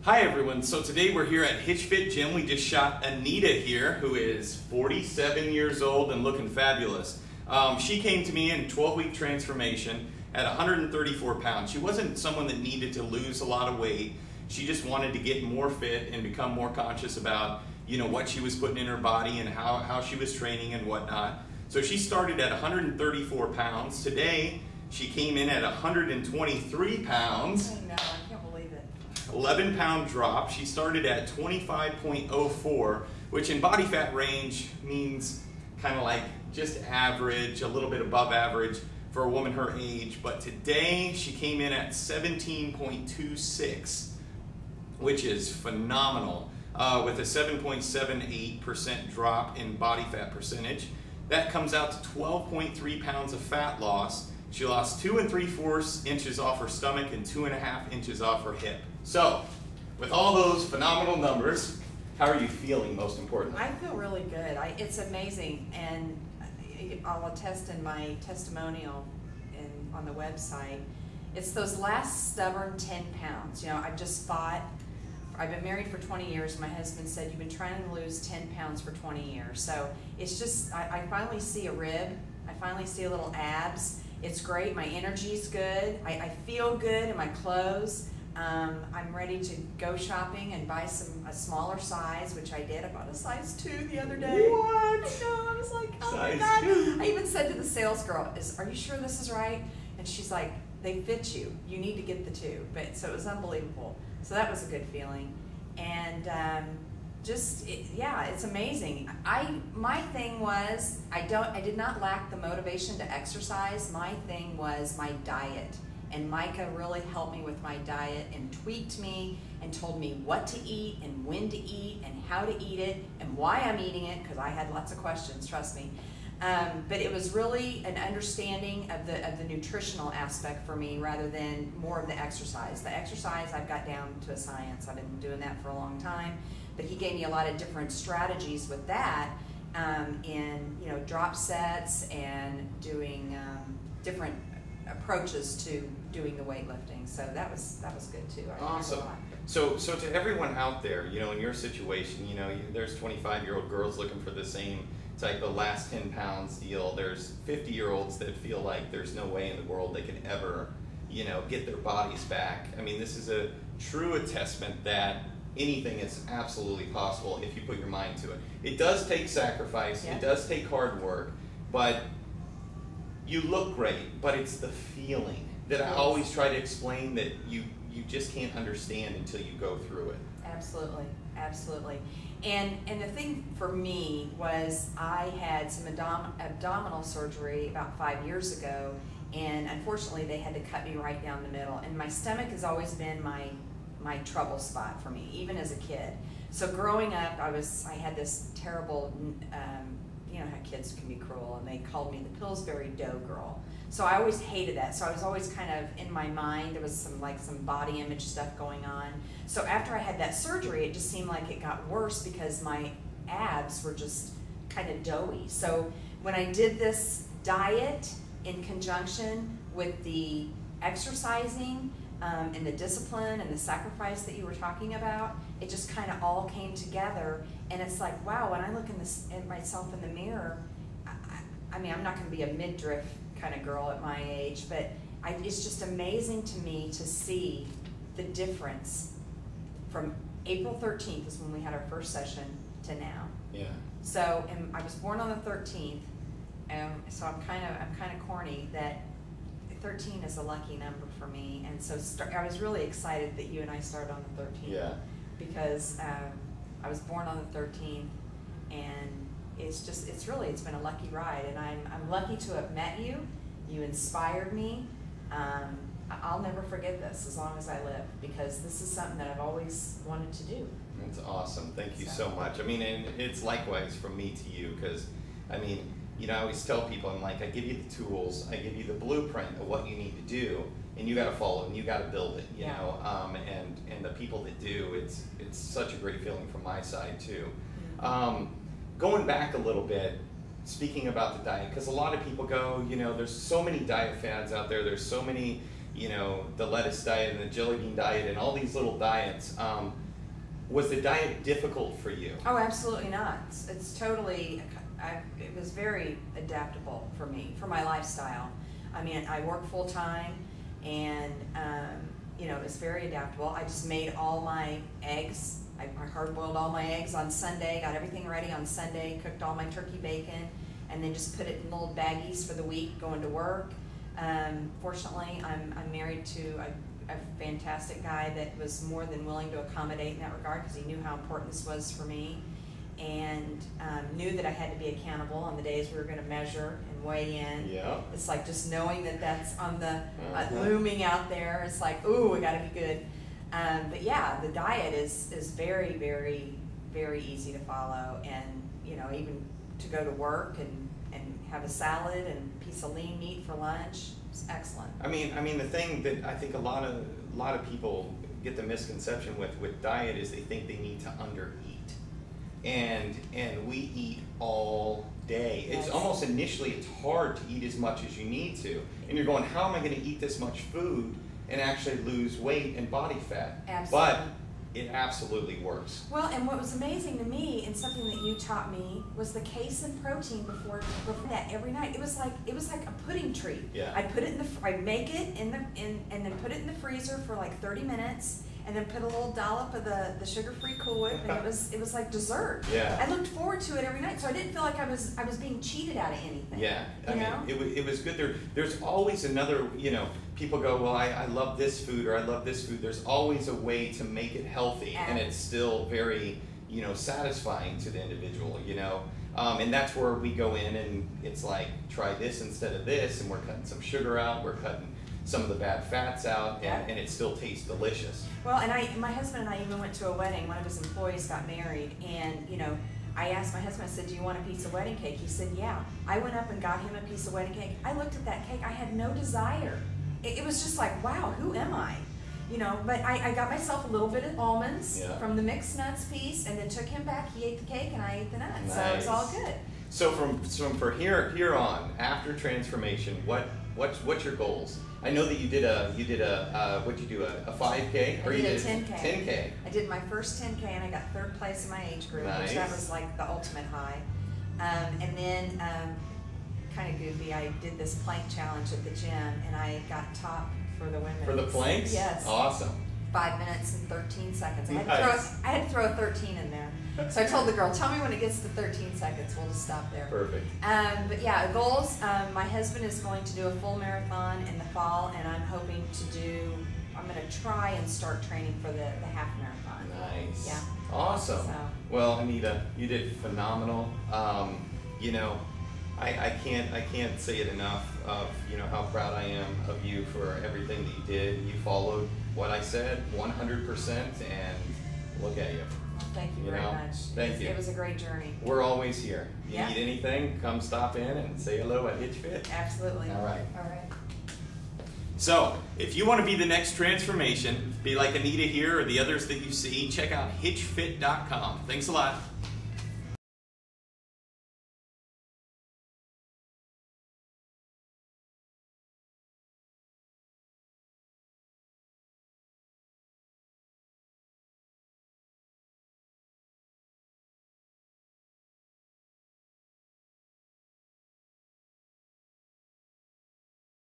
Hi everyone, so today we're here at Hitch Fit Gym. We just shot Anita here, who is 47 years old and looking fabulous. She came to me in 12-week transformation at 134 pounds. She wasn't someone that needed to lose a lot of weight. She just wanted to get more fit and become more conscious about, what she was putting in her body and how she was training and whatnot. So she started at 134 pounds. Today, she came in at 123 pounds. I know, I can't believe it. 11-pound drop. She started at 25.04, which in body fat range means kind of like just average, a little bit above average for a woman her age. But today she came in at 17.26, which is phenomenal, with a 7.78% drop in body fat percentage. That comes out to 12.3 pounds of fat loss. She lost 2 3/4 inches off her stomach and 2.5 inches off her hip. So, with all those phenomenal numbers, how are you feeling, most importantly? I feel really good. It's amazing, and I'll attest in my testimonial on the website. It's those last stubborn 10 pounds. I've just fought. I've been married for 20 years. My husband said, you've been trying to lose 10 pounds for 20 years. So it's just, I finally see a rib. I finally see a little abs. It's great. My energy's good. I feel good in my clothes. I'm ready to go shopping and buy a smaller size, which I did. I bought a size 2 the other day. What? I know. I was like, oh size my God. 2. I even said to the sales girl, are you sure this is right? And she's like, they fit you. You need to get the 2. So it was unbelievable. So that was a good feeling. And it's amazing. My thing was, I did not lack the motivation to exercise. My thing was my diet. And Micah really helped me with my diet and tweaked me and told me what to eat and when to eat and how to eat it and why I'm eating it, because I had lots of questions, trust me. But it was really an understanding of the nutritional aspect for me rather than more of the exercise. The exercise I've got down to a science. I've been doing that for a long time. But he gave me a lot of different strategies with that in drop sets and doing different approaches to doing the weightlifting. So that was good too. Awesome. So to everyone out there, in your situation, there's 25-year-old girls looking for the same type of last 10 pounds deal. There's 50-year-olds that feel like there's no way in the world they can ever, get their bodies back. I mean, this is a true attestament that anything is absolutely possible if you put your mind to it. It does take sacrifice, yeah. It does take hard work, but you look great, but it's the feeling that I always try to explain that you just can't understand until you go through it. Absolutely, absolutely. And the thing for me was I had some abdominal surgery about 5 years ago, and unfortunately they had to cut me right down the middle. And my stomach has always been my trouble spot for me, even as a kid. So growing up, I had this terrible, how kids can be cruel, and they called me the Pillsbury Dough Girl. So I always hated that. So I was always kind of in my mind, there was some body image stuff going on. So after I had that surgery, it just seemed like it got worse because my abs were just kind of doughy. So when I did this diet in conjunction with the exercising and the discipline and the sacrifice that you were talking about, it just kind of all came together. And it's like, wow, when I look at myself in the mirror, I mean, I'm not going to be a midriff kind of girl at my age, but it's just amazing to me to see the difference from April 13th is when we had our first session to now. Yeah. So, and I was born on the 13th, so I'm kind of corny that 13 is a lucky number for me, and so I was really excited that you and I started on the 13th. Yeah. Because I was born on the 13th, and it's been a lucky ride, and I'm lucky to have met you. You inspired me. I'll never forget this as long as I live, because this is something that I've always wanted to do. That's awesome. Thank you so much. I mean, and it's likewise from me to you, because, I mean, I always tell people, I'm like, I give you the tools, I give you the blueprint of what you need to do, and you got to follow and you got to build it, you know. And the people that do, it's such a great feeling from my side too. Going back a little bit, speaking about the diet, because a lot of people go, there's so many diet fads out there, there's so many you know, the lettuce diet and the jelly bean diet and all these little diets. Was the diet difficult for you? Oh, absolutely not. It's totally, it was very adaptable for me, for my lifestyle. I mean, I work full time, and you know, it was very adaptable. I just made all my eggs. I hard-boiled all my eggs on Sunday, got everything ready on Sunday, cooked all my turkey bacon, and then just put it in little baggies for the week going to work. Fortunately, I'm married to a fantastic guy that was more than willing to accommodate in that regard, because he knew how important this was for me, and knew that I had to be accountable on the days we were going to measure and weigh in. Yeah. It's like just knowing that that's on the looming out there. It's like, ooh, we got to be good. But yeah, the diet is very, very, very easy to follow, and you know, even to go to work and have a salad and a piece of lean meat for lunch. It's excellent. I mean, the thing that I think a lot of people get the misconception with diet is they think they need to undereat, and we eat all day. Yes. It's almost initially it's hard to eat as much as you need to, and you're going, how am I going to eat this much food and actually lose weight and body fat? Absolutely. But it absolutely works. Well, and what was amazing to me, and something that you taught me, was the casein protein before that every night. It was like a pudding treat. Yeah. I'd put it I'd make it and then put it in the freezer for like 30 minutes, and then put a little dollop of the sugar-free Cool Whip, and it was like dessert. Yeah. I looked forward to it every night, so I didn't feel like I was being cheated out of anything. Yeah. You know? It was good. There's always another, you know, people go, well, I love this food, or I love this food. There's always a way to make it healthy, and it's still very, you know, satisfying to the individual, you know. And that's where we go in, and it's like, try this instead of this, and we're cutting some sugar out, we're cutting some of the bad fats out, and it still tastes delicious. Well, and my husband and I even went to a wedding. One of his employees got married, and you know, I asked my husband, I said, do you want a piece of wedding cake? He said, yeah. I went up and got him a piece of wedding cake. I looked at that cake, I had no desire. It was just like, wow, who am I? You know, but I got myself a little bit of almonds from the mixed nuts piece, and then took him back. He ate the cake, and I ate the nuts. Nice. So it was all good. So from here on, after transformation, what's your goals? I know that you did a what'd you do, a 5K? Or you did a 10K. 10K. I did my first 10K, and I got third place in my age group, Nice. which that was like the ultimate high. And then, kind of goofy, I did this plank challenge at the gym, and I got top for the women. For the planks? Yes. Awesome. 5 minutes and 13 seconds. I Nice. had to throw a 13 in there. So I told the girl, tell me when it gets to 13 seconds. We'll just stop there. Perfect. But yeah, goals. My husband is going to do a full marathon in the fall, and I'm hoping I'm going to try and start training for the half marathon. Nice. Yeah. Awesome. So. Well, Anita, you did phenomenal. You know, I can't say it enough of, you know, how proud I am of you for everything that you did. You followed what I said 100%, and look at you. Well, thank you very much. Thank you. It was a great journey. We're always here. You Yeah. need anything, come stop in and say hello at Hitch Fit. Absolutely. All right. All right. So, if you want to be the next transformation, be like Anita here or the others that you see, check out hitchfit.com. Thanks a lot.